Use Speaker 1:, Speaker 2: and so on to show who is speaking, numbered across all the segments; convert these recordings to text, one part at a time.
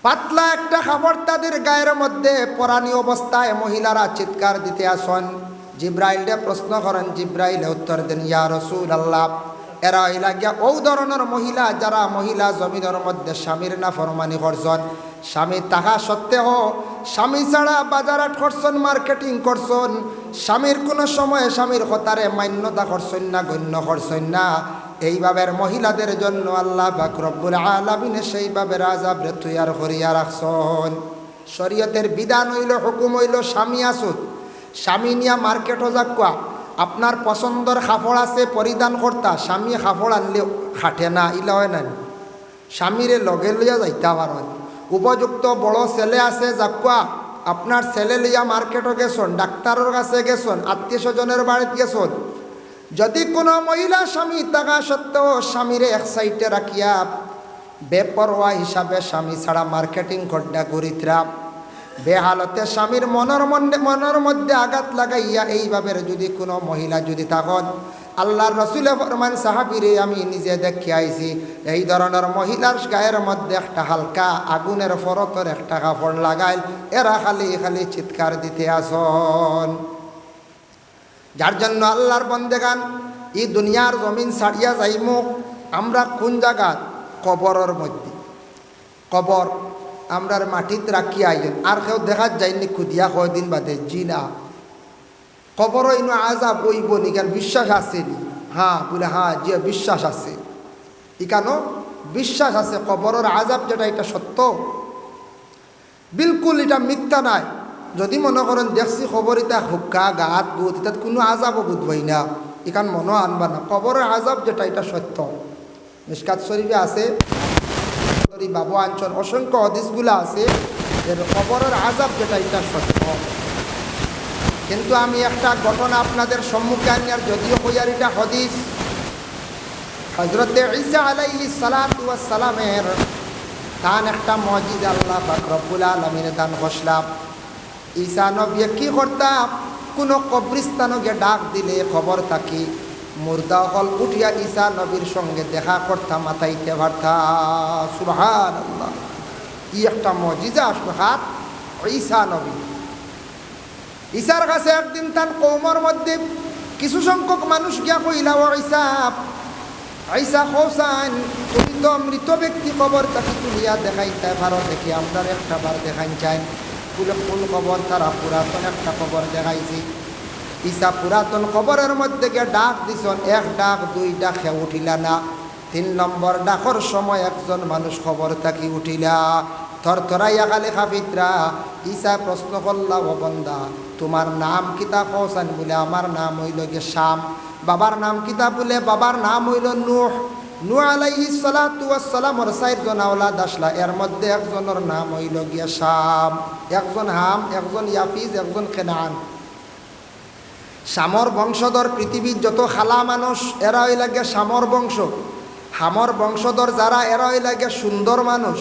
Speaker 1: পাতলা একটা খাবার তাদের গায়ের মধ্যে পরানি অবস্থায় মহিলারা চিৎকার দিতে আসেন। জিব্রাইলকে প্রশ্ন করেন, জিব্রাইল উত্তর দেন, ইয়া রাসূলুল্লাহ, এরা লাগিয়া ও ধরনের মহিলা যারা মহিলা জমিনের মধ্যে স্বামীর নাফরমানি করছেন, স্বামী তাহা সত্ত্বেও স্বামী ছাড়া বাজারাট করছেন, মার্কেটিং করছেন, স্বামীর কোনো সময় স্বামীর কথারে মান্যতা করছেন না, গণ্য করছেন না। এইভাবের মহিলাদের জন্য আল্লাহ পাক রব্বুল আলামিন সেইভাবে আযাবরে তৈয়ার করিয়া রাখছেন। শরীয়তের বিধান হইল, হুকুম হইল, স্বামী আসুক, স্বামী নিয়া মার্কেটও যাকুয়া, আপনার পছন্দর কাপড় আছে পরিধান করতা, স্বামী কাপড় আনলে খাটে না, ইলা হয় না, স্বামীরে লগে লইয়া যাইতে পারেন। উপযুক্ত বড় ছেলে আছে যাকুয়া, আপনার ছেলে লইয়া মার্কেটও গেছেন, ডাক্তারের কাছে গেছেন, আত্মীয় স্বজনের বাড়িতে গেছেন, যদি কোনো মহিলা স্বামী থাকা সত্ত্বেও স্বামীরে এক সাইডে রাখিয়া বেপরোয়া হিসাবে স্বামী ছাড়া মার্কেটিং করডা ঘুরিতরা, বেহালতে স্বামীর মনের মধ্যে আঘাত লাগাইয়া এইভাবে যদি কোনো মহিলা যদি থাকেন, আল্লাহর রাসূলে ফরমান, সাহাবীরে আমি নিজে দেখে আইছি, এই ধরনের মহিলার গায়ের মধ্যে একটা হালকা আগুনের ফরতর একটা কাপড় লাগাইল, এরা খালি খালি চিৎকার দিতে আসন। যার জন্য আল্লাহর বন্দেগান এই দুনিয়ার জমিন ছাড়িয়া যাইমু আমরা কোন জায়গা? কবরের মধ্যে। কবর আমরার মাটিত রাখিয়া আইলেন, আর কেউ দেখা যায়নি খুদিয়া কয়দিন বাদে, জি না, কবর ইনো আজাব ওইব নিকান বিশ্বাস আছে নি? হ্যাঁ বলে হ্যাঁ, যে বিশ্বাস আছে, ইকানো বিশ্বাস আছে কবরের আজাব যেটা এটা সত্য, বিলকুল এটা মিথ্যা নাই। যদি মনে করেন দেখছি খবর এটা হুক্কা গাত গুত, এটা কোনো আজাবও বুঝবই না, এখান মনে আনবা না। কবরের আজাব যেটা এটা সত্য, মিশকাত শরীফে আছে, বাবু আঞ্চল অসংখ্য হদিসগুলো আছে যে কবরের আজাব যেটা এটা সত্য। কিন্তু আমি একটা ঘটনা আপনাদের সম্মুখে আনি, আর যদিও হইয়ার এটা হদিস, হযরতে ঈসা আলাইহিস সালাতু ওয়াস সালামের তান একটা মুজিজা আল্লাহ পাক রব্বুল আলামিন দান করলাম। ঈসা নবী কি করতাম, কোনো কবরস্থানকে ডাক দিলে খবর থাকি মুর্দা হল উঠিয়া ঈসা নবীর সঙ্গে দেখা করতাম, মাথাইতে পারতা। সুবহানাল্লাহ, কি একটা মুজিজা আসলো হাত ঈসা নবী। ঈসার কাছে একদিন তার কওমের মধ্যে কিছু সংখ্যক মানুষ গিয়া কইলা, ও ঈসা, ঈসা হোসেন, তুমি তো মৃত ব্যক্তি কবর তাকে তুলিয়া দেখাইতে পারো, দেখি আমরা একটা বার দেখাই চাই। বলে কোন কবর? তারা পুরাতন একটা কবর দেখাইছি। ঈসা পুরাতন কবরের মধ্যে গিয়ে ডাক দিছন, এক ডাক দুই ডাক সে উঠিলা না, 3 নম্বর ডাকর সময় একজন মানুষ খবর থাকি উঠিলা, থরথরাইয়া খালি খাফিতরা। ঈসা প্রশ্ন করলা, ও বন্দা, তোমার নাম কিতা? হোসেন বলে আমার নাম হইল গিয়ে শাম। বাবার নাম কিতা? বলে বাবার নাম হইল নূহ। নূহ আলাইহিস সালাতু ওয়াস সালাম ওর 4 জন আওলাদ আসলা, এর মধ্যে একজনের নাম হইল গিয়া শাম, একজন হাম, একজন ইয়াফিজ, একজন কেনান। শামর বংশধর পৃথিবীর যত খালা মানুষ এরা হইল গিয়া শামর বংশ। হামর বংশধর যারা এরা হইল গিয়া সুন্দর মানুষ।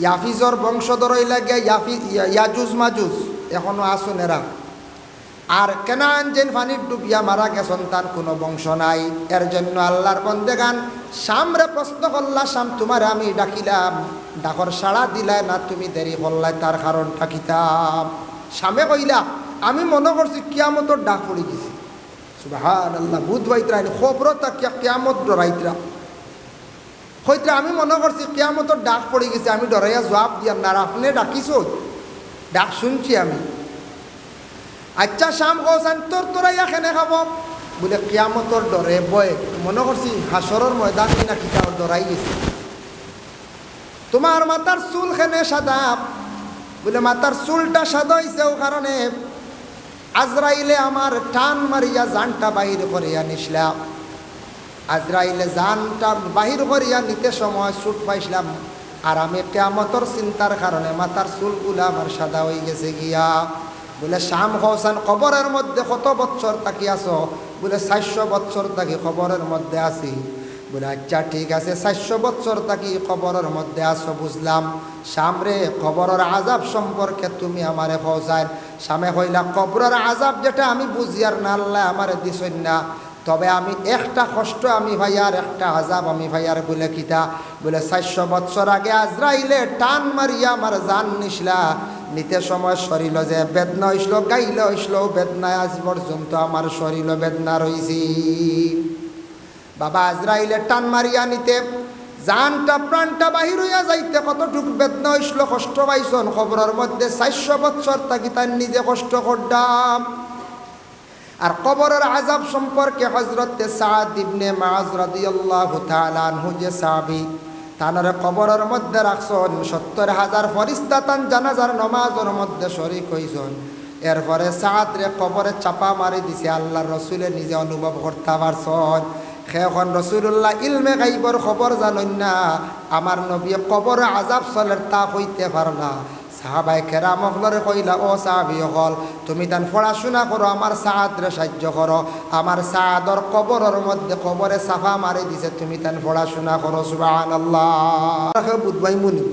Speaker 1: ইয়াফিজর বংশধর হইল গিয়া ইয়াজুজ মাজুজ, এখনো আসুন এরা। আর কেনান যেন পানির ডুবিয়া মারা গেছেন, তার কোনো বংশ নাই। এর জন্য আল্লাহর বন্দেগান শামরে প্রশ্ন করলা, শাম তোমার আমি ডাকিলাম, ডাকর সাড়া দিলাই না, তুমি দেরি করলাই, তার কারণ ডাকিতাম। শামে কইলা, আমি মনে করছি কিয়ামতর ডাক পড়ে গেছি। সুবহানাল্লাহ, বুধ বাইতরা খবরতা কিয়ামত ডরাইতরা হইতরা, আমি মনে করছি কিয়ামতর ডাক পড়ে গেছে, আমি ডরাইয়া জবাব দিয়াম না, আপনি ডাকিস, ডাক শুনছি আমি। আচ্ছা শাম হোসেন, তোরাই এখানে খাব? বলে কিয়ামতর ডরে বয়ে মনে করছি হাসরের ময়দান কিনা কিতা ডরাই গেছে। তোমার মাথার চুল খেনে সাদা? বলে মাথার চুলটা সাদা হইছে ও কারণে আজরাইলে আমার টান মারিয়া জানটা বাহির করিয়া নিছিলাম। আজরাইলে জানটা বাহির করিয়া নিতে সময় ছুট পাইছিলাম, আর আমি কিয়ামতর চিন্তার কারণে মাথার চুলগুলা আমার সাদা হয়ে গেছে গিয়া। বলে শাম হোসেন, কবরের মধ্যে কত বছর থাকি আছো? বলে 400 বছর থাকি কবরের মধ্যে আছি। বলে আচ্ছা ঠিক আছে, 400 বছর থাকি কবরের মধ্যে আছো বুঝলাম। শামরে, কবরের আজাব সম্পর্কে তুমি আমারে হোসাইন। শামে হইলা, কবরের আজাব যেটা আমি বুঝি আর না, আল্লাহ আমারে দিছেন না, তবে আমি একটা কষ্ট আমি ভাই আর একটা আজাব আমি ভাই আর বলে কিতা বলে 400 বছর আগে আজরাইলে টান মারিয়া আমার জান নিসলা নিতে সময় শরীর যে বেদনা হইসল গাইলে হইসল বেদনায় আজ পর্যন্ত আমার শরীর বেদনা রইছি। বাবা আজরাইলে টান মারিয়া নিতে জানটা প্রাণটা বাহির হইয়া যাইতে কতটুক বেদনা হইসল কষ্ট পাইছন খবরের মধ্যে 400 বছর তাকি তার নিজে কষ্ট করতাম। আর কবরের আযাব সম্পর্কে হযরত সাদ ইবনে মুআয রাদিয়াল্লাহু তাআলা আনহু যে সাহাবী তানারে কবরের মধ্যে রাখছন 70,000 ফেরেশতা তান জানাজার নামাজের মধ্যে শরীক হইছন। এরপরে সাদ রে কবরে চাপা মারি দিছে আল্লাহর রাসূলে নিজে অনুভব করতে পারছন। এখন রাসূলুল্লাহ ইলমে গায়বের খবর জানেন না, আমার নবী কবরে আযাব চলের তা হইতে পারলা। সাহাবায়ে কেরাম হলরে কইলা ও সাহাবী হল তুমি তান পড়াশোনা করো আমার সাদরে সাহায্য করো, আমার সাদর কবরের মধ্যে কবরে সাফা মারি দিছে তুমি তান পড়াশোনা করো। সুবহানাল্লাহ। বুধবাই মুনি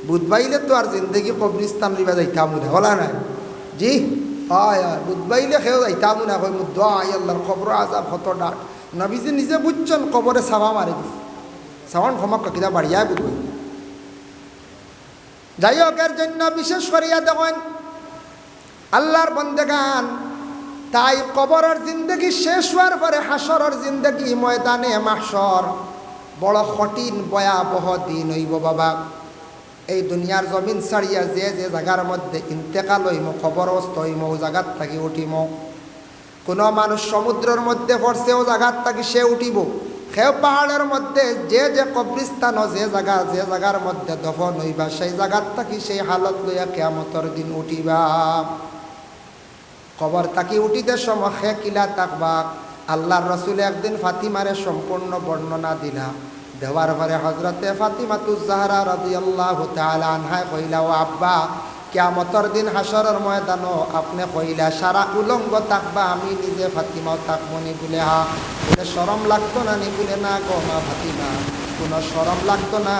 Speaker 1: বুধবাইলে তো আর জিন্দগি কবরিস্তান লিবা যাইতাম না হলা নাই জি হয় বুধবাইলে খেয়ে যাইতাম না কই মুদ আল্লাহর কবর আযাব হত ডাট নবীজি নিজে বুঝছেন কবরে সাফা মারি দিছে সাওয়ান ক্ষমা কিনা বাড়িয়া বুধবাই। যাই হোক এর জন্য বিশেষ করিয়া দেখেন আল্লাহর বন্দেগান তাই কবরের জিন্দগি শেষ হওয়ার পরে হাসরের জিন্দগি ময়দানে মাহশর বড় কঠিন ভয়াবহ দিন হইব বাবা। এই দুনিয়ার জমিন ছাড়িয়া যে যে জায়গার মধ্যে ইন্তেকাল হইম কবরস্থ হইম ও জায়গার থাকি উঠিম। কোনো মানুষ সমুদ্রের মধ্যে পড়ছে ও জায়গার থাকি সে উঠিব। সেও পাহাড়ের মধ্যে যে যে কবরিস্তান যে জায়গার মধ্যে দফন হইবা সেই জায়গার থাকি সেই হালত লইয়া কিয়ামতের দিন উঠিবা। কবর থাকি উঠিতে সময় সে কিলা থাকবা আল্লাহর রাসূল একদিন ফাতিমারে সম্পূর্ণ বর্ণনা দিলা। দেওয়ার পরে হযরতে ফাতিমাতুজ জাহরা রাদিয়াল্লাহু তাআলা আনহা কইলা ও আব্বা কিয়ামতের দিন হাসরের ময়দানও আপনি কইলা সারা উলঙ্গ থাকবা আমি নিজে ফাতিমাও থাকবনি বলে হা বলে শরম লাগতো না নি বলে না গো মা ফাতিমা কোনো শরম লাগতো না।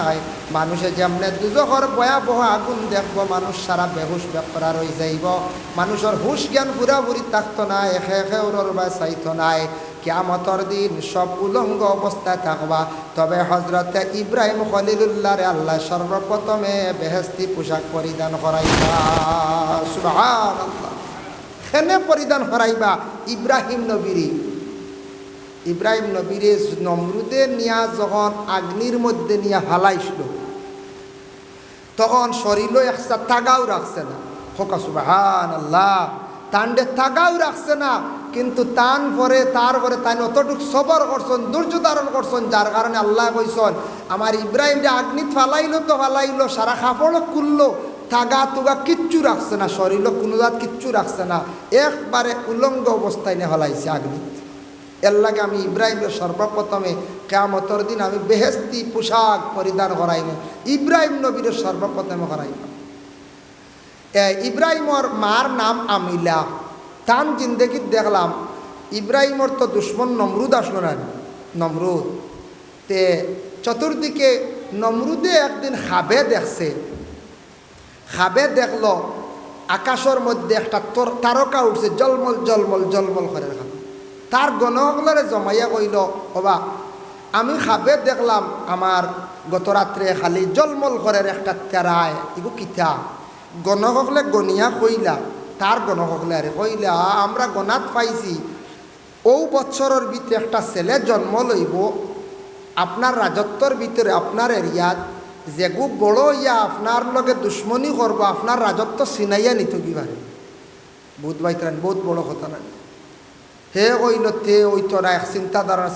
Speaker 1: মানুষে যেমনে দুজখর ভয়াবহ আগুন দেখব মানুষ সারা বেহুশ বেপরা রয়ে যাইব, মানুষের হুশ জ্ঞান পুরাপুরি থাকতো না এখে এখে ওর বা চাইতো নাই। কিয়ামতের দিন সব উলঙ্গ অবস্থায় থাকবা। তবে হযরতে ইব্রাহিম খলিলুল্লাহরে আল্লাহ সর্বপ্রথমে বেহেশতি পোশাক পরিধান করাইবা। সুবহানাল্লাহ। খেনে পরিধান করাইবা ইব্রাহিম নবীরে। ইব্রাহিম নবীরে নমরুদে নিয়া যখন আগ্নির মধ্যে নিয়া হালাইছিল তখন শরীরও একটা তাগাও রাখছে না। খোকা সুবহানাল্লাহ। তান্ডে তাগাও রাখছে না কিন্তু তারপরে তাই অতটুক সবর করছেন ধৈর্য ধারণ করছেন যার কারণে আল্লাহ কইছেন আমার ইব্রাহিম যে আগ্নিত ফালাইলো তো ফালাইলো সারা কাপড় খুললো তাগা তুগা কিচ্ছু রাখছে না, শরীর কোনো জাত কিচ্ছু রাখছে না, একবারে উলঙ্গ অবস্থায় নিয়ে ফেলাইছে আগ্নিত। এর লাগে আমি ইব্রাহিমের সর্বপ্রথমে কিয়ামতের দিন আমি বেহেশতি পোশাক পরিধান করাইব ইব্রাহিম নবীর সর্বপ্রথমে করাইব। ইব্রাহিমর মার নাম আমিলা। তান জিন্দগিত দেখলাম ইব্রাহিমর তো দুশ্মন নমরুদ আসলো না নমরুদ তে চতুর্দিকে নমরুদে একদিন খাবে দেখছে। খাবে দেখলো আকাশের মধ্যে একটা তারকা উঠছে জলমল জলমল জলমল করে। তার গণহকলরে জমাইয়া কইল ওবা আমি খাবে দেখলাম আমার গত রাত্রে খালি জলমল করে একটা তেরায় এগো কিতা। গণহকলে গনিয়া কইলা তার গণহকলে আরে কইলা আমরা গনাত পাইছি ও বছরের ভিতরে একটা ছেলে জন্ম লইব আপনার রাজত্বর ভিতরে আপনার এরিয়াত যেগু বড় ইয়া আপনার লগে দুশ্মনী করব আপনার রাজত্ব চিনাইয়া নিত কিবারে বহুত বাইতরান বহুত বড় কথা না। হে ওইল তে ওই তোরা এক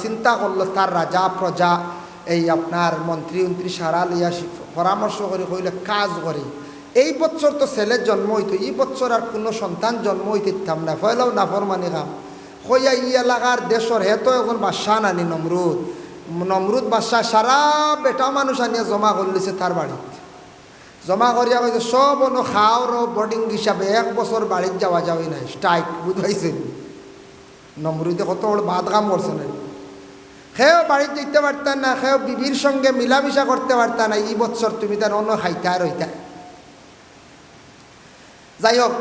Speaker 1: চিন্তা করলো তার রাজা প্রজা এই আপনার মন্ত্রী উন্ত্রী সারা লইয়া পরামর্শ করে কইলে কাজ করে এই বছর তো ছেলের জন্ম হইতো এই বছর আর কোনো সন্তান জন্ম হইতাম না ফয়লাও নাফরমানি কাম হইয়া ই এলাকার দেশর হে তো এখন বাদশাহ নানি নমরুদ বাদশাহ সারা বেটা মানুষ আনিয়া জমা করলিছে তার বাড়িতে। জমা করিয়া কইছে সব অন্য খাওয়ার বোর্ডিং হিসাবে 1 বছর বাড়িতে যাওয়া যাওয়াই নাই স্ট্রাইক বুঝাইছেন। নমরুদে কত বড় বাদ কাম করছে না, সেও বাড়িতে যেতে পারতেন না, সেও বিবির সঙ্গে মিলামিশা করতে পারতেন না। এই বছর তুমি তার অন্য খাইতে আর হইতা। যাই হোক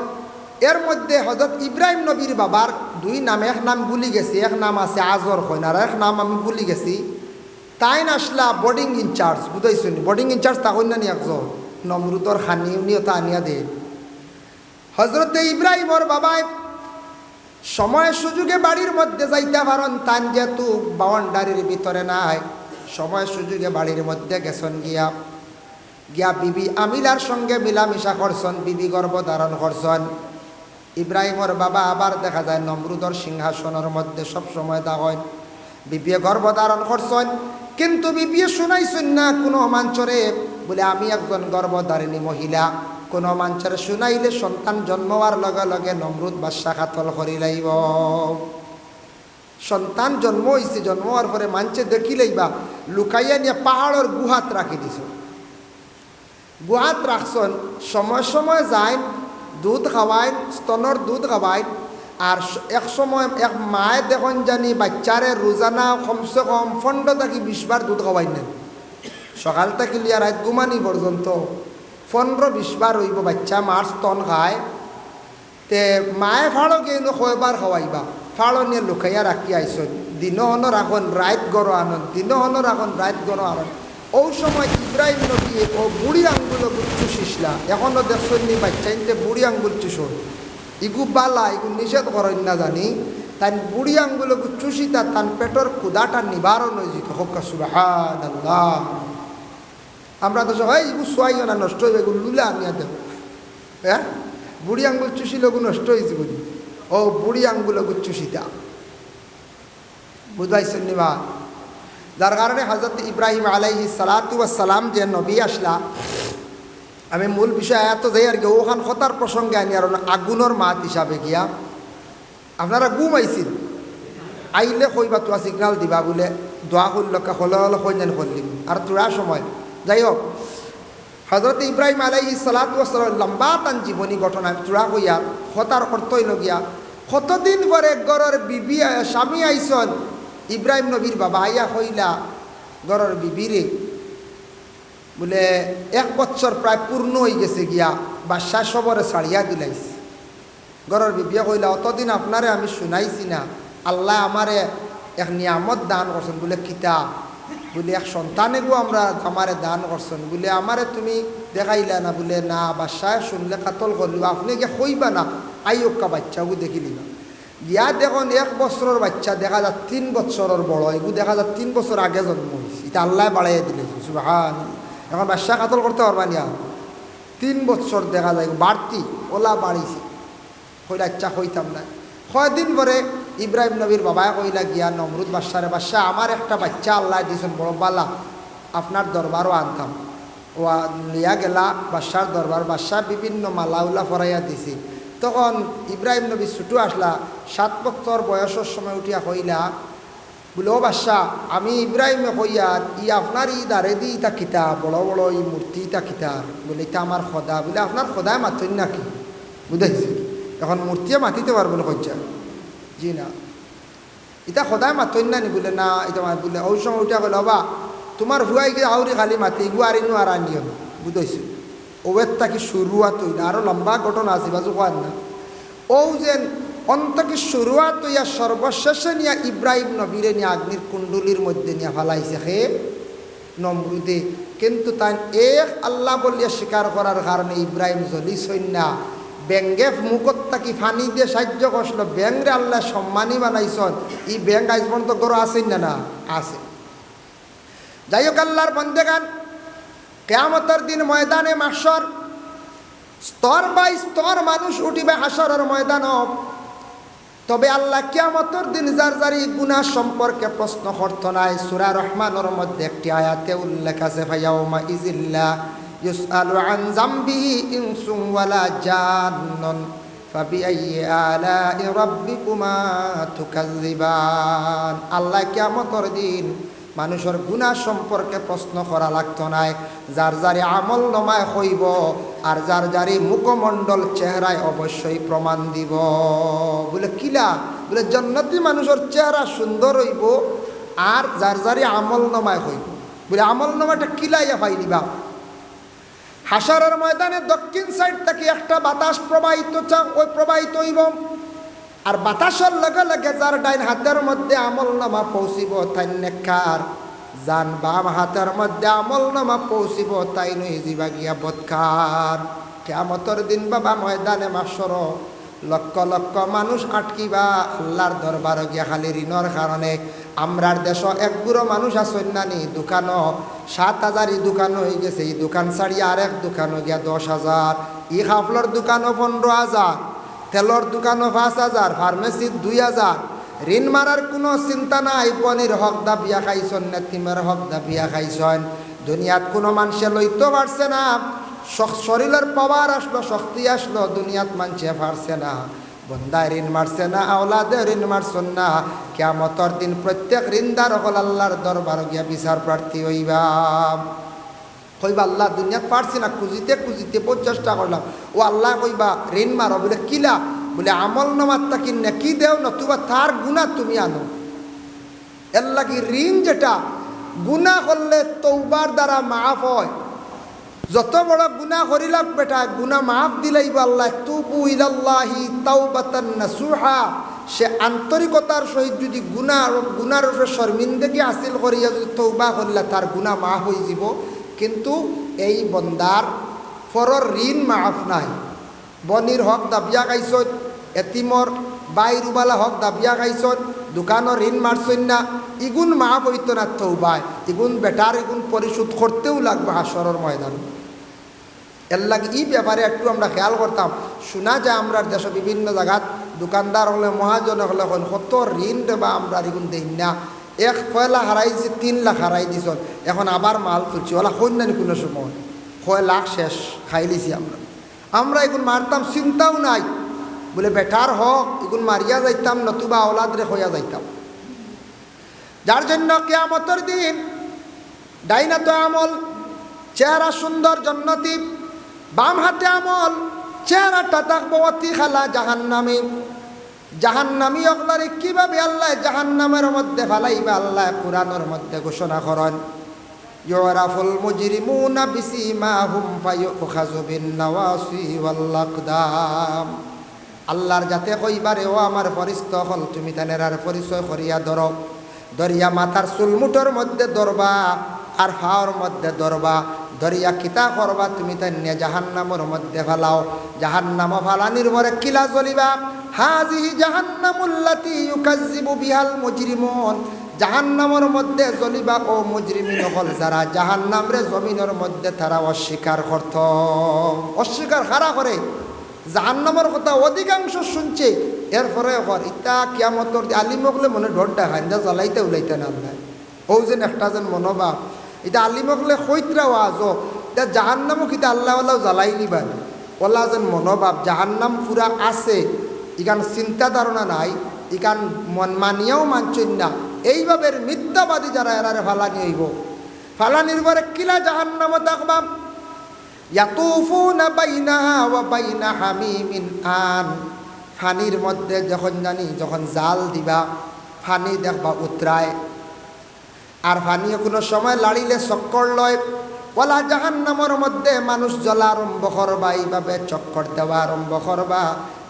Speaker 1: এর মধ্যে হযরত ইব্রাহিম নবীর বাবার দুই নাম, এক নাম ভুলি গেছি, এক নাম আছে আজর হইন, আর এক নাম আমি ভুলি গেছি। তাই আসলা বোর্ডিং ইনচার্জ, বুঝাইছেন বোর্ডিং ইনচার্জ তখন না নি একজন নমরুদর খানি উনিও তা আনিয়া দে। হজরতে ইব্রাহিমর বাবায় সময় সুযোগে বাড়ির মধ্যে যাইতে পারেন, তান যেহেতু বাউন্ডারির ভিতরে নাই, সময় সুযোগে বাড়ির মধ্যে গেছেন, গিয়া গিয়া বিবি আমিলার সঙ্গে মিলামিশা করছেন, বিবি গর্ভধারণ করছেন। ইব্রাহিমর বাবা আবার দেখা যায় নমরুদর সিংহাসনের মধ্যে সবসময় দাঁড়ায়, বিবিয়ে গর্ভধারণ করছেন, কিন্তু বিবিয়ে শুনাইছেন না কোনো মাঞ্চরে বলে আমি একজন গর্ভধারিণী মহিলা। কোনো মাঞ্চরে শুনাইলে সন্তান জন্ম হওয়ার লগে লগে নমরুদ বাদশা কাতল করি লাইব। সন্তান জন্ম হয়েছে, জন্ম হওয়ার পরে মাঞ্চে দেখিলেইবা লুকাইয়া নিয়ে পাহাড়ের গুহাত রাখি দিছ, গুহাত রাখছেন। সময় সময় যায় দুধ খাওয়াইন, স্তনের দুধ খাওয়াইন। আর এক সময় এক মায়ে দেখুন জানি বাচ্চারে রোজানা কমসে কম 15 থেকে 20 বার দুধ খাওয়াই নেন, সকাল থেকে লিয়া রাত ঘুমানি পর্যন্ত 15-20 বার হইব বাচ্চা মার স্তন খায়। তে মায়ে ফাড়ো গিয়ে কয়বার খাওয়াইবা, ফাড়ো নিয়ে লুকাইয়া রাখি আইসন, দিনও হন রাখন রাত গড় আনন, দিনও হন রাখন রাত গড় আনন। ও সময় ইব্রাহিম নবী ও বুড়ি আঙ্গুল চুষিসলা, এখনও দেখছেন নি বাচ্চা ইনতে বুড়ি আঙ্গুল চুষো, ইগু বালা ইগু নিষেধ করেন না জানি, তাই বুড়ি আঙ্গুল চুষিতা তান পেটর ক্ষুদাটা নিবারণ হয়ে যেত। হোক সুবহানাল্লাহ। আমরা তো সবাই ইগু সোয়াইও না, নষ্ট হইবে, এগুলো লুলা আনিয়া দেব। হ্যাঁ, বুড়ি আঙ্গুল চুষিলে গু নষ্ট হয়েছে বলি, ও বুড়ি আঙ্গুল চুষিতা, বুঝাইছেন নিবা। যার কারণে হযরত ইব্রাহিম আলাইহিস সালাতু ওয়াস সালাম যে নবী আসলা, আমি মূল বিষয় এত যাই আর কি ওখান কথার প্রসঙ্গে আনি আর আগুনের মাত হিসাবে গিয়া আপনারা ঘুমাইছিল আইলে কইবা তোয়া সিগনাল দিবা বলে দোয়া করলকা হলে হলে কইনেন করলিম আর তোরা সময়। যাই হোক, হযরত ইব্রাহিম আলাইহিস সালাতু ওয়াস সালাম লম্বা তান জীবনী ঘটনা তোরা কইয়া কথার অর্থ হইল গিয়া কতদিন পরে গরের বিবি স্বামী আইসন। ইব্রাহিম নবীর বাবা আইয়া কইলা গরের বিবিরে বলে 1 বছর প্রায় পূর্ণ হয়ে গেছে গিয়া বাদশা সবরে ছাড়িয়া দিলাইস। গরের বিবিয়া কইলা অতদিন আপনারে আমি শুনাইছি না, আল্লাহ আমারে এক নিয়ামত দান করছেন। বলে কিতা? বলে এক সন্তানে গো আমরা আমারে দান করছেন। বলে আমারে তুমি দেখাইলা না? বলে না, বাদশাহ শুনলে কাতল করলিবা, আপনি গিয়ে কইবা না আইকা বাচ্চাগু দেখিলিবা। গিয়া দেখুন 1 বছরের বাচ্চা দেখা যায় 3 বছরের বড়, এগু দেখা যায় 3 বছর আগে জন্ম হয়েছে। এটা আল্লাহ বাড়াইয়া দিলে সুবহানাল্লাহ। এখন বাদশাহ কাতল করতে পারবা না, 3 বছর দেখা যায় বাড়তি ওলা বাড়িছে। কইলা আচ্ছা কইতাম না। কয়দিন পরে ইব্রাহিম নবীর বাবা কইলা গিয়া নমরুদ বাদশারে, বাদশাহ আমার একটা বাচ্চা আল্লাহ দিয়েছেন বড় বালা, আপনার দরবারও আনতাম। ও লিয়া গেলা বাদশার দরবার, বাদশাহ বিভিন্ন মালাউলা ফরাইয়া দিছি। তখন ইব্রাহিম নবী ছুটু আসলা, 7 বছর বয়সের সময় উঠিয়া কইলা বলে ও বাদশাহ আমি ইব্রাহিমে কইয়া ই আপনার ই দাঁড়ে দি ইটা কিতা বড় বড় ই মূর্তি ইটা কিতা? বলে এটা আমার খোদা। বলে আপনার খোদায় মাথেন নাকি? বুঝাইছে এখন মূর্তিও মাতিতে পারবো না কইছা? জি না, এটা খোদায় মাথেন না নি? বলে না এটা বলে ওই সময় উঠা কইল বা তোমার হুয়াই গিয়ে আউরি খালি মাতি গু আর ইনু আর আনিও না। বুঝাইছে ওয়ের তাকি শুরুয়াত হইল, আরও লম্বা ঘটনা আছে বাজু কোয়ার না। ও যেন অন্তকি শুরুয়াত হইয়া সর্বশেষে নিয়া ইব্রাহিম নবীরে নিয়ে আগ্নির কুণ্ডলির মধ্যে নিয়ে ফালাইছে হে নমরুদে। কিন্তু তাই এক আল্লাহ বলিয়া স্বীকার করার কারণে ইব্রাহিম জ্বলিছই না, ব্যাঙ্গে মুখত তাকি ফানি দিয়ে সাহায্য করছিল। ব্যাংরে আল্লাহ সম্মানী বানাইছন। ই ব্যাংক আজ পর্যন্ত গরো আছেন না? না আছে। যাই হোক আল্লাহর বন্দেগান, কিয়ামতের দিন ময়দানে মাহশর স্তর বাই স্তর মানুষ উঠিবে হাসরের ময়দান। তবে আল্লাহ কিয়ামতের দিন যার যার গুনাহ সম্পর্কে প্রশ্ন করত নাই। সূরা রহমানের মধ্যে একটি আয়াতে উল্লেখ আছে, ফায়াউমা ইজিল্লা ইউসআলু আন যামবিহি ইনসুন ওয়ালা জান্নুন ফাবিআইয়ি আলাই রাব্বিকুমা তুকাযযিবান। আল্লাহ কিয়ামতের দিন মানুষের গুনাহ সম্পর্কে প্রশ্ন করা লাগতো নাই। যার যারে আমল নমায় হইব আর যার যারে মুখমণ্ডল চেহারায় অবশ্যই প্রমাণ দিব। বলে কিলা? বলে জান্নাতি মানুষের চেহারা সুন্দর হইব আর যার যারে আমল নমায় হইব। বলে আমল নমাটা কিলাইয়া পাই নিবা? হাসরের ময়দানে দক্ষিণ সাইড থেকে একটা বাতাস ওই প্রবাহিত হইব, আর বাতাসের লগে লগে যার ডাইন হাতের মধ্যে আমল নামা পৌঁছিব তাই নেককার, যান বাম হাতের মধ্যে আমল নামা পৌঁছিব তাই নই জিবা গিয়া বদকার। কিয়ামতের দিন বাবা ময়দানে মাশর লক্ষ লক্ষ মানুষ আটকিবা আল্লাহর দরবার গিয়া খালি ঋণর কারণে। আমরার দেশ এক বুড়ো মানুষ আসেন নানি দোকানও 7,000 দোকান হয়ে গেছে, এই দোকান ছাড়িয়ে আরেক দোকানও গিয়া 10,000, ই খাফলর দোকানও 15,000, তেলর দোকানও 5,000, ফার্মেসির 2,000। ঋণ মারার কোনো চিন্তা নাই, পনির হক দাবিয়া খাইছন, নেতিমের হক দাবিয়া খাইছন। দুনিয়াত কোনো মানুষে লইতে পারছে না, শরীরের পাওয়ার আসলো, শক্তি আসলো, দুনিয়াত মানছে পারছে না। বন্দায় ঋণ মারছে না, আওলাদে ঋণ মারছেন না। কিয়ামতের দিন প্রত্যেক ঋণদার হল আল্লাহর দরবার গিয়া বিচার প্রার্থী হইবা। কইবা আল্লাহ দুনিয়াত পারছি না, খুঁজিতে খুঁজিতে চেষ্টা করলাম। ও আল্লাহ কইবা ঋণ মারো, বলে কিলা? বলে আমল নামাত্তা কিনে কি দেও নতুবা তার গুণা তুমি আনো। এর লাগি ঋণ যেটা গুণা করলে তৌবার দ্বারা মাফ হয়। যত বড় গুনাহ করিলাম বেটা, গুনাহ মাফ দিলাইব আল্লাহ। তুবু ইলাল্লাহি তাওবাতান নাসুহা, সে আন্তরিকতার সহিত যদি গুনার উপরে শর্মিন্দগি হাসিল করিয়া যদি তৌবা করলে তার গুনাহ মাফ হয়ে যাব। কিন্তু এই বন্দার ফরর ঋণ মাফ নাই। বনির হক দাবিয়া খাইছত, এতিমর বাইরুবালা হক দাবিয়া খাইছত, দোকানের ঋণ মারছেন না, ইগুন মাফ হইত না তৌবায়। ইগুন বেটার ইগুন পরিশোধ করতেও লাগবে হাসরের ময়দান। এর লাগে এই ব্যাপারে একটু আমরা খেয়াল করতাম। শোনা যায় আমরা দেশে বিভিন্ন জায়গাত দোকানদার হলে মহাজন হলে কত ঋণ দেবা আমরা ইগুন দেই না। এক কয়লা হারাইছি 3 লাখ হারাই দিছ, এখন আবার মাল তুলছি, ওলা কন্যানি কোনো সময় 6 লাখ শেষ খাই লিছি আমরা এগুন মারতাম, চিন্তাও নাই। বলে বেটার হক এগুন মারিয়া যাইতাম, নতুবা আওলাদরে হইয়া যাইতাম। যার জন্য কিয়ামতের দিন ডাইনাতে আমল, চেহারা সুন্দর জন্নতি, বাম হাতে আমল, চেহারাটা থাকবো অতি খালা জাহান্নামী। জাহান্নামী অগলারে কিভাবে আল্লাহ জাহান্নামের মধ্যে ফালাইবা আল্লাহ কুরআনের মধ্যে ঘোষণা করেন, ইউরাফুল মুজরিমুনা বিসিমাহুম ফায়ুখাযু বিন নাওয়াসি ওয়াল আকদাম। আল্লাহর যাতে কইবারে ও আমার ফরিস্ত হল, তুমি তানেরার পরিচয় করিয়া ধরো, দরিয়া মাথার চুলমুটোর মধ্যে ধরবা আর ফাওয়ার মধ্যে ধরবা, দরিয়া কিতা করবা তুমি তাই নিয়ে জাহান্নামের মধ্যে ফালাও। জাহান্নাম ফালানির পরে কিলা জ্বলিবা, হাজিহি জাহান্নামুল্লাতি ইউকাজ্জিবু বিহাল মুজরিমুন। জাহান্নামের মধ্যে জ্বলিবা ও মুজরিমিন হল যারা জাহান্নামরে জমিনের মধ্যে তারা অস্বীকার করত। অস্বীকার খারা করে, জাহান্নামের কথা অধিকাংশ শুনছে, এরপরে ইতা কিয়ামতর আলিমকলে মনে ডর দেখায় যা জ্বালাইতে উলাইতে না আল্লাহ। ও যেন একটা যেন মনোভাব, এটা আলিমকলে কইতরা আজ এটা জাহান্নামও কিতা আল্লাহ আল্লাহ জ্বালাই নিবার ওলা যেন মনোভাব। জাহান্নাম পুরা আছে, ইকান চিন্তা ধারণা নাই, ইকান মন মানিয়াও মানছেন না। এইভাবে মিথ্যাবাদী যারা এরারে ফালানি হইব, ফালানির পরে কিলা জাহান্নামও দেখবাম। ইয়াতুফুনা বাইনাহা ওয়া বাইনা হামিমিন আন। ফানির মধ্যে যখন জাল দিবা ফানি দেখবা উতরায়, আর ফানি কোনো সময় লাড়িলে চক্কর লয়। ওলা জাহান্নামের মধ্যে মানুষ জ্বলা আরম্ভ করবা, এইভাবে চক্কর দেওয়া আরম্ভ করবা,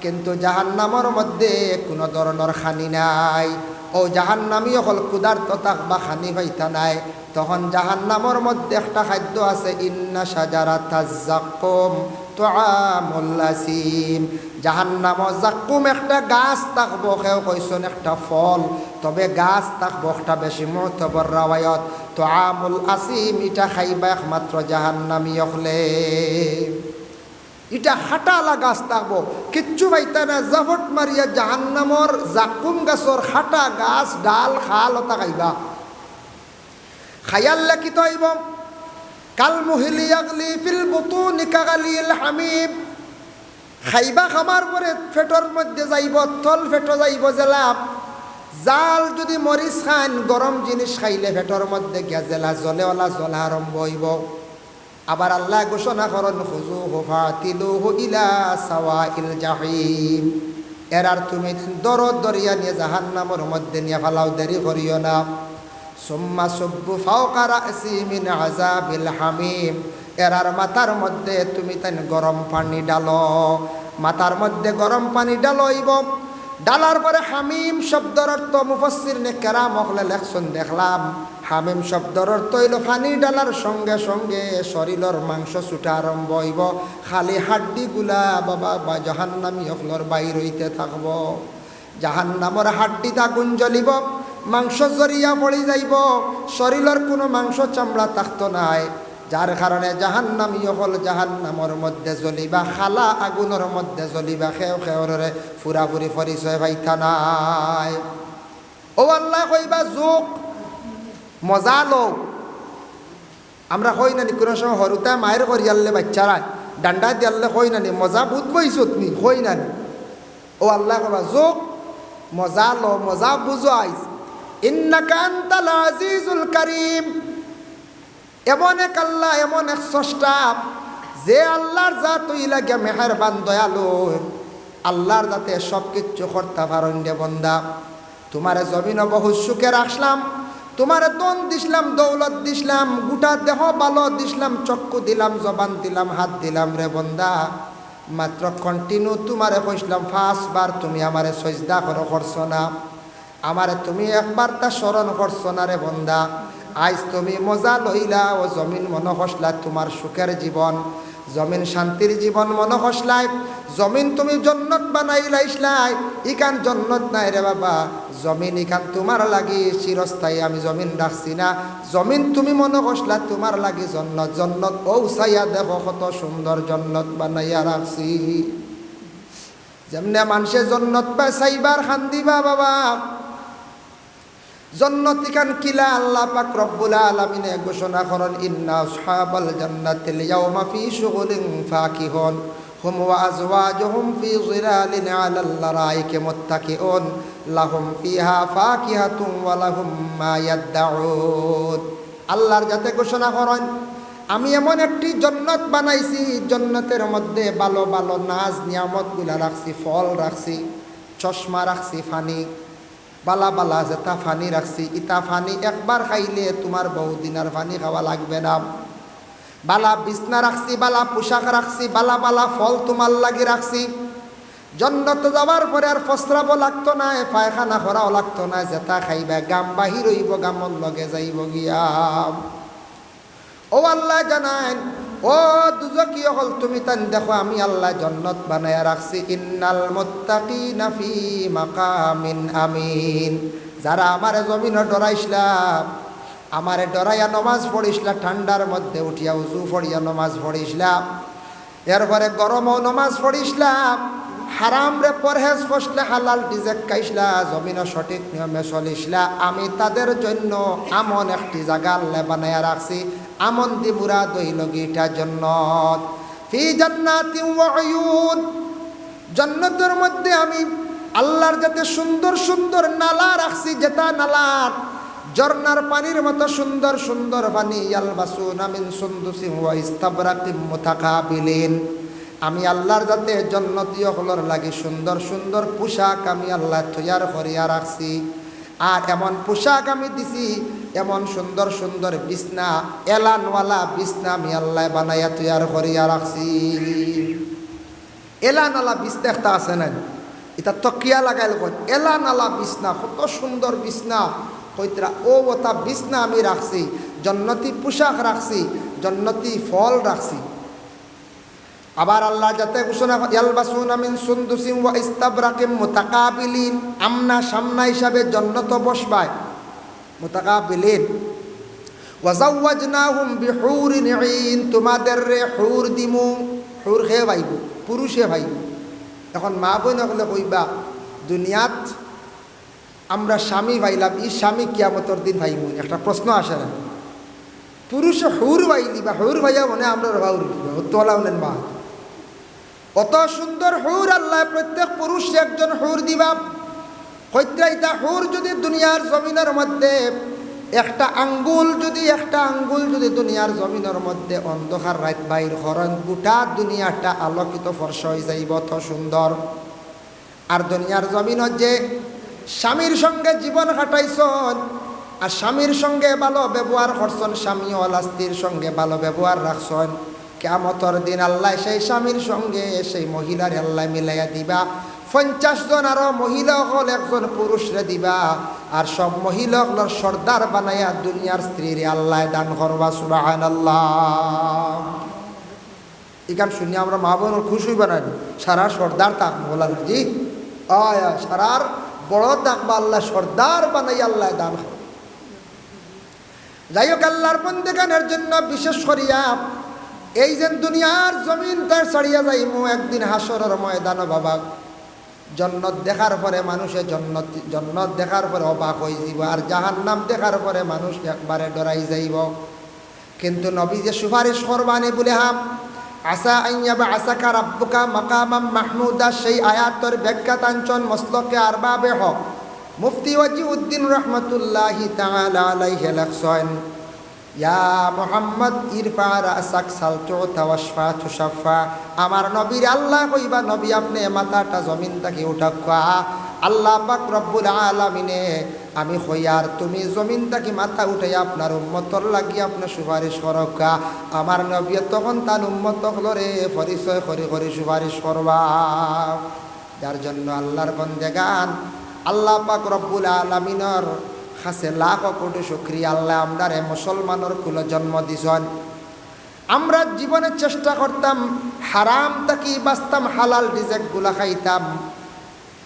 Speaker 1: কিন্তু জাহান্নামের মধ্যে কোনো ধরনের খানি নাই। ও জাহান্নামী হল ক্ষুধার্ত থাকবা, খানি পাইতা নাই। তখন জাহান্নামের মধ্যে একটা খাদ্য আছে, ইন্না শাজারাতাজ যাক্কুম তুআমুল আসিম। জাহান্নাম যাক্কুম একটা গাছ থাকবো, কেউ কইছেন একটা ফল, তবে গাছ থাকবো একটা বেশি মুতবর রাওয়ায়াত। তুআমুল আসিম এটা খাইবা একমাত্র জাহান্নামী হলে। এটা হাঁটালা গাছ থাকবো, কিচ্ছু পাইতা না, জাফট মারিয়া জাহান্নামর জাক্কুম গাছর হাঁটা গাছ ডাল খাল ওটা খাইবা। খায়াল্লা কি তৈব কাল মুহিলি আগলি ফিল বুতুনি কাগালিল হামিম। খাইবা খাবার পরে ফেটর মধ্যে যাইব, তল ফেটো যাইব জেলা। জাল যদি মরিচ খান, গরম জিনিস খাইলে ফেটর মধ্যে গিয়া জেলা জ্বলেওয়ালা জ্বলা আরম্ভ হইব। আবার আল্লাহ ঘোষণা করেন, খুযুহু ফাতিলুহু ইলা সাওয়াইল জাহিম। এরার তুমি দরিয়া নিয়ে জাহান্নামের মধ্যে নিয়ে ফালাও, দেরি করিও না। সুম্মা সুব্বু ফাওকা রাসি মিন আযাবিল হামিম। এরার মাথার মধ্যে তুমি তাই গরম পানি ডালো, মাথার মধ্যে গরম পানি ডালইব। ডালার পরে হামিম শব্দর অর্থ মুফাসসির নে কেরাম হলে লেখছেন দেখলাম, হামিম শব্দর অর্থ হইল পানি ডালার সঙ্গে সঙ্গে শরীরের মাংস ছুটা আরম্ভ হইব, খালি হাড্ডিগুলা বাবা বা জাহান্নামী হকলর বাইর হইতে থাকব। জাহান্নামর হাড্ডিতে আগুন জ্বলিব, মাংস জরিয়া পড়ি যাইব, শরীরের কোনো মাংস চামড়া থাকতো নাই, যার কারণে জাহান্নামী হল জাহান্নামর মধ্যে জ্বলিবা, খালা আগুনের মধ্যে জ্বলিবা, খেও খেওরে ফুরাফুরি পরিচয় পাইতা নাই। ও আল্লাহ কইবা যোগ মজা লো। আমরা কই নানি কোনো সময় হরুতা মায়ের করিয়ালে বাচ্চারা ডান্ডা দিয়ালে কই নানি মজা বুধ বইছত নি, কই নানি। ও আল্লাহ কইবা যোগ মজা লো, মজা বুঝো আইস। ইন্নাকা আনতাল আজিজুল কারীম, এমন এক আল্লাহ, এমন এক স্রষ্টা, যে আল্লাহর জাত ইলাগিয়া মেহেরবান দয়ালু, আল্লাহর জাতে সব কিচ্ছু করতে পারেন রে বন্দা। তোমার জমিন বহু সুখে রাখলাম, তোমার দন দিসলাম, দৌলত দিসলাম, গোটা দেহ ভালো দিসলাম, চক্ষু দিলাম, জবান দিলাম, হাত দিলাম রে বন্দা। মাত্র কন্টিনিউ তোমারে কইসলাম 5 বার তুমি আমারে সজদা করছো না, আমারে তুমি একবার তা স্মরণ করছো না রে বন্দা। আজ তুমি মজা লইলা ও জমিন মনে হসলা তোমার সুখের জীবন, জমিন শান্তির জীবন মনে হসলাই, জমিন তুমি জন্নত বানাইলাইসলাই, ইখান জন্নত নাই রে বাবা, জমিন ইখান তোমার লাগি চিরস্থায়ী আমি জমিন রাখছি না, জমিন তুমি মনে হসলা তোমার লাগি জন্নত, জন্নত ঔসাইয়া দেখো কত সুন্দর জন্নত বানাইয়া রাখছি। যেমনে মানুষে জন্নত পায় চাইবার খান্দিবা বাবা, জন্নতি কান কিলা আল্লাহ পাক রব্বুল আলামিনে ঘোষণা করেন, ইন্না আসহাবাল জান্নাতিল ইয়াওমা ফি শুগুলিন ফাকিহুন হুম ওয়া আজওয়াজুহুম ফি যিলালিন আলাল লারাইকি মুত্তাকিউন লাহুম ফিহা ফাকিহাতুন ওয়া লাহুম মা ইয়াদউন। আল্লাহর যাতে ঘোষণা করেন, আমি এমন একটি জন্নত বানাইছি, জন্নতের মধ্যে ভালো ভালো নাজ নিয়ামতগুলা রাখছি, ফল রাখছি, চশমা রাখছি, ফানি বালা বালা যেটা ফানি রাখছি, ইটা ফানি একবার খাইলে তোমার বহুদিনের ফানি খাওয়া লাগবে না। বালা বিছনা রাখছি, বালা পোশাক রাখছি, বালা বালা ফল তোমার লাগি রাখছি। জন্নত যাওয়ার পরে আর প্রস্রাব লাগতো না, পায়খানা করাও লাগতো না, যেটা খাইবে গাম বাহির হইব, গামর লগে যাইব গিয়া। ও আল্লাহ জানান, ও দুজকি হল তুমি তান দেখো আমি আল্লাহ জন্নত বানায়া রাখছি। ইন্নাল মুত্তাকিনা ফি মাকামিন আমিন, যারা আমারে জমিন ডরাইছিলা, আমারে ডরাইয়া নমাজ পড়িসলা, ঠান্ডার মধ্যে উঠিয়া উজু পড়িয়া নমাজ পড়িসলা, এরপরে গরমও নমাজ পড়িসলা, হারাম রে পরহেজ করসলে, হালাল ডিজেক খাইসলা, জমিন সঠিক নিয়মে চলিসলা, আমি তাদের জন্য আমন একটি জায়গা আল্লাহ বানায়া রাখছি। আমন দি মুরাদ হইল গিটা জন্নত, ফি জান্নাতিন ওয়া উয়ুন, জন্নতের মধ্যে আমি আল্লাহর যাতে সুন্দর সুন্দর নালা রাখছি, যেটা নালার ঝর্ণার পানির মতো সুন্দর সুন্দর পানি। ইয়ালবাসুনা মিন সুন্দুসিন ওয়া ইস্তাবরাকিম মুতাকাবিলিন, আমি আল্লাহর যাতে জন্নতীয় হলর লাগি সুন্দর সুন্দর পোশাক আমি আল্লাহ তৈয়ার করিয়া রাখছি। আর এমন পোশাক আমি দিছি, এমন সুন্দর সুন্দর বিছনা, এলানওয়ালা বিছনা আমি আল্লাহ বানাইয়া তৈয়ার করিয়া রাখছি। এলানওয়ালা বিছনা একটা আছে না, এটা তকিয়া লাগাইল কই, এলানওয়ালা বিছনা, কত সুন্দর বিছনা কইতরা, ও ওটা বিছনা আমি রাখছি, জন্নতি পোশাক রাখছি, জন্নতি ফল রাখছি। আবার আল্লাহ যাতে ঘোষণা, ইয়ালবাসুনা মিন সুন্দুসিন ওয়া ইস্তাবরাকিম মুতাকাবিলিন, আমনা সামনা হিসাবে জন্নত বসবায় মুতাকাবিলিন। ওয়া যাওয়াজনাহুম বিহুরিন ঈন, তোমাদের রে হুর দিমু, হুর খেয়ে ভাইব, পুরুষে ভাইব। এখন মা বোন হলে কইবা, দুনিয়াত আমরা স্বামী ভাইলাম, ই স্বামী কিয়ামতর দিন ভাইব, একটা প্রশ্ন আসে না? পুরুষে হুর ভাইলি বা হুর ভাইয়া মনে আমরা হাউর তোলা হলেন মা, অত সুন্দর হুর আল্লাহ প্রত্যেক পুরুষে একজন হুর দিবা। হইত্রাইতা হুর যদি দুনিয়ার জমিনের মধ্যে একটা আঙ্গুল যদি দুনিয়ার জমিনের মধ্যে অন্ধকার রাত বাইর করেন, গোটা দুনিয়াটা আলোকিত ফর্স হয়ে যাইব, অত সুন্দর। আর দুনিয়ার জমিনত যে স্বামীর সঙ্গে জীবন কাটাইছন, আর স্বামীর সঙ্গে ভালো ব্যবহার করছেন, স্বামীও স্ত্রীর সঙ্গে ভালো ব্যবহার রাখছেন, কিয়ামতের দিন আল্লাহ সেই স্বামীর সঙ্গে সেই মহিলার আল্লাহ মিলাইয়া দিবা। 50 জন আরো মহিলা হল একজন পুরুষরে দিবা, আর সব মহিলা হল সর্দার বানাইয়া দুনিয়ার স্ত্রীর আল্লাহ দান করবা। সুবহানাল্লাহ। এখান শুনি আমরা মা বোন খুশি বানাই, সারা সর্দার তাক বলার জি আয়া সারার বড় তাকবা আল্লাহ সর্দার বানাই আল্লাহ দান করবা। যাই হোক, আল্লাহর বন্দেগানের জন্য বিশেষ করিয়া এই যে দুনিয়ার জমিন তার ছাড়িয়া যাইমু, একদিন হাসরের ময়দান বাবা জন্নত দেখার পরে মানুষে জন্নত দেখার পরে অবাক হয়ে যাব, আর জাহান্নাম দেখার পরে মানুষ একবারে ডরাই যাইব। কিন্তু নবী যে সুপারিশ করবানি বলে হাম আসা আইয়াবা আসাকা রাব্বুকা মাকামাম মাহমুদা, সেই আয়াতর ব্যাখ্যা তাঞ্চন মসলকে আরবাবে হক মুফতি ওয়াজিউদ্দিন রহমতুল্লাহি তাআলা আলাইহি লেখছেন, ইয়া মুহাম্মদ ইরফা রাসাক সালতু তাওয়াশফা তুশাফা। আমার নবীর আল্লাহ কইবা, নবী আপনি মাথাটা জমিন থেকে উঠাক্কা। আল্লাহ পাক রব্বুল আলামিনে আমি হইয়ার তুমি জমিন থেকে মাথা উঠে আপনার উম্মতর লাগি আপনি সুপারিশ করক্কা। আমার নবী তখন তার উম্মত হলরে পরিচয় করে করে সুপারিশ করবা। যার জন্য আল্লাহর বন্দেগান আল্লাহ পাক রব্বুল আলামিনের কাছে লাখ কোটি শুকরিয়া, আল্লাহ আমরারে মুসলমানের কুল জন্ম দিছেন। আমরা জীবনে চেষ্টা করতাম হারাম থাকি বাঁচতাম, হালাল রিজেকগুলা খাইতাম।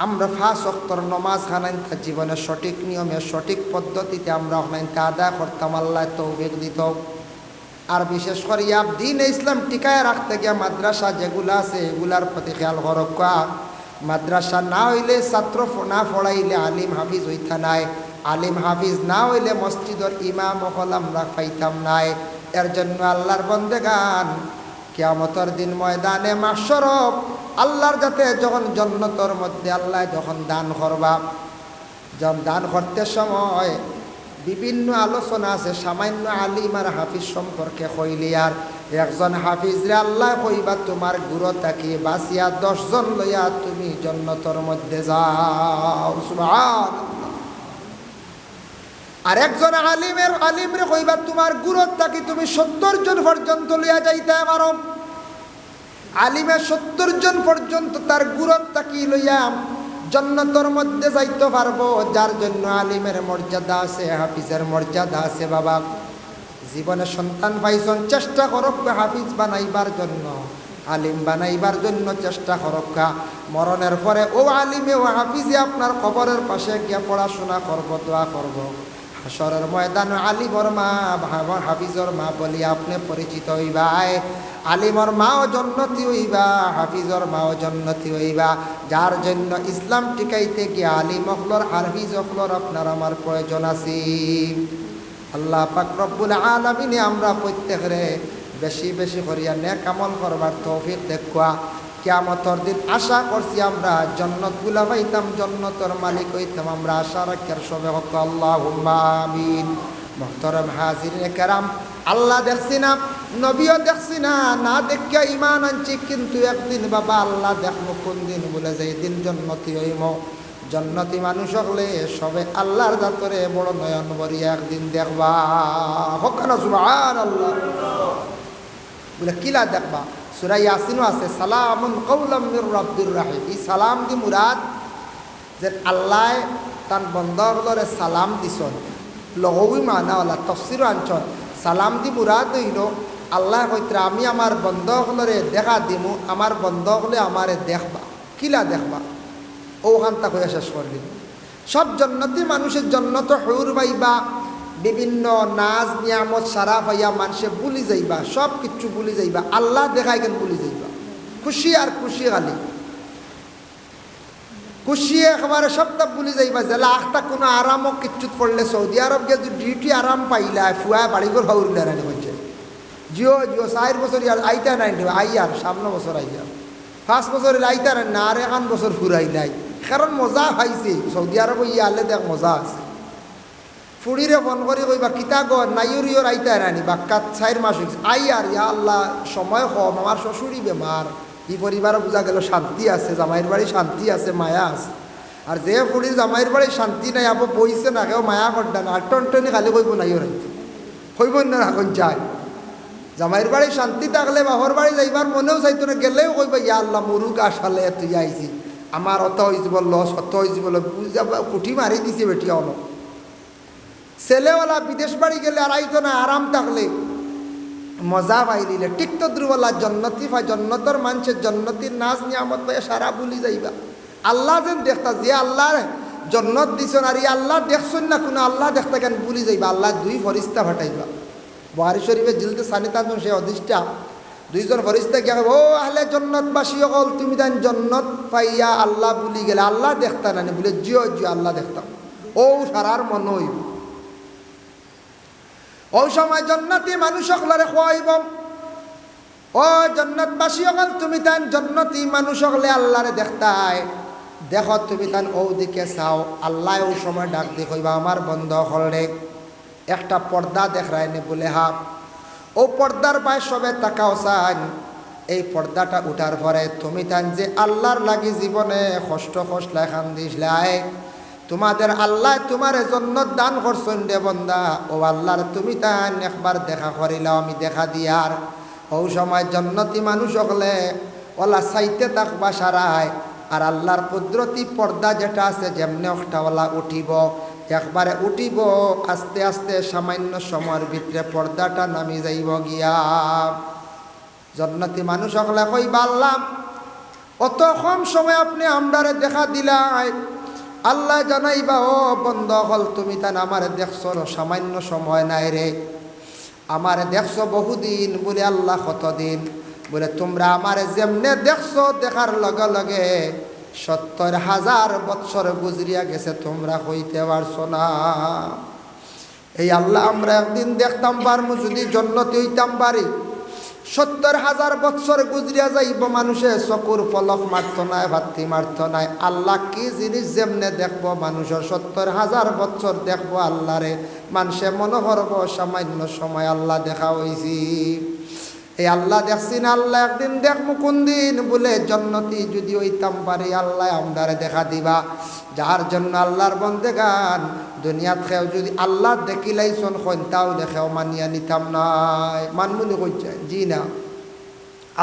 Speaker 1: আমরা 5 ওয়াক্তের নামাজ খানাইতা জীবনে সঠিক নিয়মে সঠিক পদ্ধতিতে আমরা খানাইতা আদায় করতাম, আল্লাহ তৌফিক দিত। আর বিশেষ করে দিন ইসলাম টিকায় রাখতে গিয়া মাদ্রাসা যেগুলা আছে এগুলার প্রতি খেয়াল করক্কা। মাদ্রাসা না হইলে ছাত্র না পড়াইলে আলিম হাফিজ হইতা নাই, আলিম হাফিজ না হইলে মসজিদের ইমাম হল আমরা পাইতাম নাই। এর জন্য আল্লাহর বন্দেগান কিয়ামতের দিন ময়দানে মাহশরব আল্লাহর যাতে যখন জান্নাতের মধ্যে আল্লাহ যখন দান করবা, যখন দান করতে সময় বিভিন্ন আলোচনা আছে। সামান্য আলিম আর হাফিজ সম্পর্কে কইলি, আর একজন হাফিজরে আল্লাহ কইবা তোমার গুরু তাকি বাঁচিয়া 10 জন লইয়া তুমি জান্নাতের মধ্যে যাও। সুবহানাল্লাহ। আর একজন আলিমরে কইবা তোমার গুরু তাকি তুমি 70 জন পর্যন্ত লইয়া যাইতে পারো। আলিমে 70 জন পর্যন্ত তার গুরু তাকি লইয়া জান্নাতের মধ্যে যাইতে পারবো। যার জন্য আলিমের মর্যাদা আছে, হাফিজের মর্যাদা আছে। বাবা জীবনে সন্তান পাইছেন, চেষ্টা করক হাফিজ বানাইবার জন্য, আলিম বানাইবার জন্য চেষ্টা করক্কা। মরণের পরে ও আলিমে ও হাফিজে আপনার কবরের পাশে গিয়া পড়াশোনা করব, দোয়া করব। হাসরের ময়দান আলিমর মা হাফিজর মা বলি আপনি পরিচিত হইবাই। আলিমর মাও জন্নতি হইবা, হাফিজর মাও জন্নতি হইবা। যার জন্য ইসলাম টিকাইতে গিয়ে আলিম অখলর হাফিজ অখলর আপনার আমার প্রয়োজন আছে। আল্লাহ পাক রব্বুল আলামিনে আমরা প্রত্যেকরে বেশি বেশি করিয়া নেক আমল করবার তৌফিক দেখুয়া। কিয়ামতের দিন আশা করছি আমরা জান্নাত গুলা পাইতাম, জান্নাতের মালিক হইতাম। আমরা আশা রাখার সবে হক আল্লাহুম্মা আমিন। মুহতারাম হাজিরিনে কেরাম, আল্লাহ দেখছি না, নবীও দেখছি না, না দেখিয়া ইমান আনছি। কিন্তু একদিন বাবা আল্লাহ দেখবো কোন দিন বলে যে দিন জান্নাতি হইম। জান্নাতি মানুষ হলে সবে আল্লাহর জাতরে বড় নয়ন ভরিয়া একদিন দেখবা। হোক না সুবহানাল্লাহ। বলে কিলা দেখবা? সূরা ইয়াসিনও আছে সালামুন কাওলাম মির রাব্বির রাহিম। এই সালাম দি মুরাদ যে আল্লাহ তার বন্দাগুলোরে সালাম দিছন, লঘুই মানা ওলা তফসিরও আনছন। সালাম দি মুরাদ হইল আল্লাহ কইত্রা আমি আমার বন্দাগুলোরে দেখা দিমু, আমার বন্দাগুলো আমারে দেখবা। কিলা দেখবা? ওখানটা হয়ে শেষ করলি। সব জান্নাতি মানুষের জান্নাত হুর পাইবা, বিভিন্ন নাজ নিয়ামত সারা পাইয়া মানুষে ভুলি যাইবা, সব কিচ্ছু ভুলি যাইবা। আল্লাহ দেখাই কেন ভুলি যাইবা? খুশি আর খুশি খালি খুশি একেবারে সবটা ভুলি যাইবা। জেলা আখটা কোনো আরামও কিচ্ছুত পড়লে সৌদি আরব গিয়ে যদি ডিউটি আরাম পাইলা ফুয়া বাড়িঘর হাউরিলা রানি হচ্ছে জিও 4 বছর আইতা নাই আইয়ার সামনে বছর আইয়ার 5 বছরের আইতা না আর 1 বছর ফুরাই নাই। কারণ মজা পাইছে সৌদি আরব ইয়ালে দেখ মজা আছে। ফুড়িরে ফোন করি কইবা কিতা গো নাইরিওর আইতা রানি বাক্কাত 4 মাস হয়েছে আইয়ার। ইয়া আল্লাহ সময় কম, আমার শ্বশুরই বেমার। এই পরিবারে বোঝা গেল শান্তি আছে, জামাইয়ের বাড়ি শান্তি আছে, মায়া আছে। আর যে ফুড়ি জামাইয়ের বাড়ি শান্তি নাই আবো বইছে না কেউ মায়া করডা না টনটনি খালি কইব নাই ওর কইব না এখন যায় জামাইয়ের বাড়ি শান্তি থাকলে বাপর বাড়ি যাইবার মনেও চাইতো না গেলেও কইব ইয়া আল্লাহ মুরুক আসালে তুই আইছি আমার অত হয়েছি বলল শত হয়েছি বলল কুঠি মারি দিছে বেটি অন ছেলেওয়ালা বিদেশ বাড়ি গেলে আর আইতো না আরাম থাকলে মজা পাই দিলে টিকতো দ্রুবলা জন্নতি পাই জন্নতর মানুষের জন্নতির নাচ নিয়ামত পাই সারা ভুলি যাইবা আল্লাহ যেন দেখতা যে আল্লাহ জন্নত দিছন আর আল্লাহ দেখছন না কোনো আল্লাহ দেখতে কেন ভুলি যাইবা আল্লাহ দুই ফরিস্তা ফাটাইবা বুহারি শরীফে জিলতে সানিতা সে অধিষ্ঠা দুইজন ফরিস্তা গিয়া ও আহলে জন্নতবাসী হল তুমি দেন জন্নত পাইয়া আল্লাহ ভুলি গেলে আল্লাহ দেখতা না বলে জিও জিও আল্লাহ দেখতাম ও সারার মন হইব ওই সময় জন্নতি মানুষ সকলরে খোয়াইব ও জন্নতবাসী হল তুমি তান জন্নতি মানুষ সকলে আল্লাহরে দেখতাই দেখো তুমি তান ও দিকে চাও আল্লাহ ওই সময় ডাক দি কইবা আমার বন্ধ হলে একটা পর্দা দেখায় নে বলে হা ও পর্দার পায়ে সবে তাকাও চান এই পর্দাটা উঠার পরে তুমি তান যে আল্লাহর লাগি জীবনে কষ্ট কষ্টলায় খান্দিসলাই তোমাদের আল্লাহ তোমার জন্নত দান করছেন রে বন্দা ও আল্লাহর তুমি তান একবার দেখা করিলাও আমি দেখা দিয়ার ও সময় জন্নতি মানুষ হলে ওলা চাইতে থাকবা সারায় আর আল্লাহর কুদরতি পর্দা যেটা আছে যেমনি ওলা উঠিব একবারে উঠিব আস্তে আস্তে সামান্য সময়ের ভিতরে পর্দাটা নামি যাইব গিয়া জন্নতি মানুষ হলে কইবা আল্লাহ অত কম সময় আপনি আমরারে দেখা দিলাই আল্লাহ জানাইবা ও বন্ধ হল তুমি তান আমার দেখছো সামান্য সময় নাই রে আমার দেখছো বহুদিন বলে আল্লাহ কতদিন বলে তোমরা আমার যেমনে দেখছো দেখার লগে লগে ৭০,০০০ বৎসর গুজরিয়া গেছে তোমরা হইতে পারছো না এই আল্লাহ আমরা একদিন দেখতাম পারমু যদি জন্নতি হইতাম পারি ৭০,০০০ বৎসর গুজরিয়া যাইব মানুষে চকুর পলক মারত নাই ভাতি মারত নাই আল্লাহ কি জিনিস যেমনে দেখবো মানুষের ৭০,০০০ বৎসর দেখবো আল্লাহরে মানুষে মনে করব সামান্য সময় আল্লাহ দেখা হইছি এই আল্লাহ দেখছি না আল্লাহ একদিন দেখবো কোন দিন বলে জন্নতি যদি হইতাম পারি আল্লাহ আমরারে দেখা দিবা যার জন্য আল্লাহর বন্দেগান দুনিয়াত খেও যদি আল্লাহ দেখিলাইছন তাও দেখেও মানিয়া নিতাম নাই মানমুনি কইছে জি না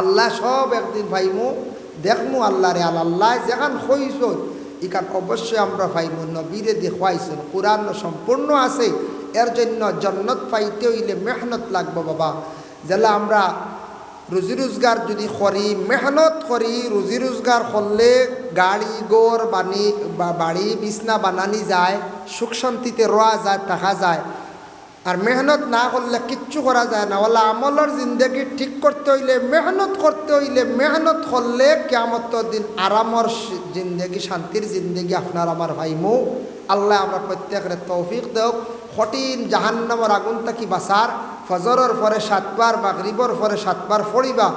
Speaker 1: আল্লাহ সব একদিন ভাইমু দেখমু আল্লাহরে আল্লাহ যেখান হইছ ইকান অবশ্যই আমরা ভাইমু নবীরে দেখাইছেন কোরআন সম্পূর্ণ আছে এর জন্য জন্নত পাইতে হইলে মেহনত লাগবো বাবা যেলা আমরা রুজি রোজগার যদি করি মেহনত করি রুজি রোজগার করলে গাড়ি গোর বাড়ি বিছনা বানানি যায় সুখ শান্তিতে রোয়া যায় থাকা যায় আর মেহনত না করলে কিচ্ছু করা যায় না ওলা আমলের জিন্দগি ঠিক করতে হইলে মেহনত করতে হইলে মেহনত করলে কিয়ামতের দিন আরামর জিন্দগি শান্তির জিন্দগি আপনার আমার ভাইমু আল্লাহ আমরা প্রত্যেকের তৌফিক দেও কঠিন জাহান্নামের আগুন থাকি বাঁচার ফজরের পরে 7 বার মাগরিবের পরে 7 বার পড়িবা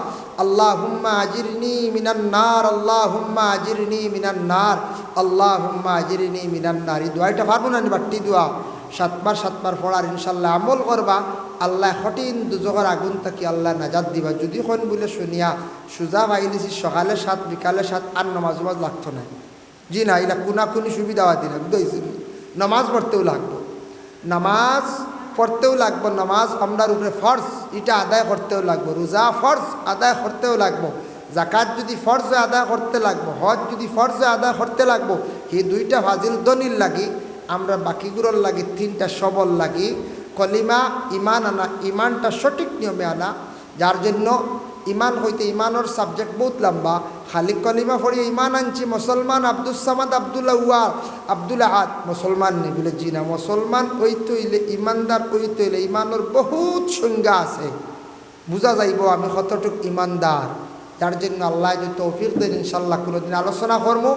Speaker 1: আল্লাহুম্মা আজিরনি মিনান নার আল্লাহুম্মা আজিরনি মিনান নার আল্লাহুম্মা আজিরনি মিনান নার এই দোয়াটা পারবো না বাট্টি দোয়া 7 বার পড়ার ইনশাল্লাহ আমল করবা আল্লাহ কঠিন দুজকের আগুন থাকি আল্লাহ নাজাত দিবা যদি কোন বলে শুনিয়া সুজা পাইলিছি সকালে 7 বিকালে 7 আর নামাজ লাগতো না জি না এটা কোনাকুনি সুবিধা হয় না বুঝতে নামাজ পড়তেও লাগবো নামাজ পড়তেও লাগবো নামাজ আমরার উপরে ফরজ এটা আদায় করতেও লাগবো রোজা ফরজ আদায় করতেও লাগবো জাকাত যদি ফরজে আদায় করতে লাগবো হজ যদি ফরজে আদায় করতে লাগবো এই দুইটা ফাজিল দলিল লাগি আমরা বাকিগুলোর লাগি 3টা সবল লাগি কলিমা ইমান আনা ইমানটা সঠিক নিয়মে আনা যার জন্য ইমান হইতে ইমানের সাবজেক্ট বহুত লম্বা খালি কলিমা পড়িয়ে ইমান আনছি মুসলমান আব্দুল সামাদ আব্দুল্লাহ ওয়ার আব্দুল আহাদ মুসলমান নেই বলে জি না মুসলমান হইতে হইলে ইমানদার হইতে হইলে ইমানের বহুত সংজ্ঞা আছে বোঝা যাইব আমি কতটুক ইমানদার যার জন্য আল্লাহ যদি তৌফিক দেন ইনশাল্লাহ কোনোদিন আলোচনা করবো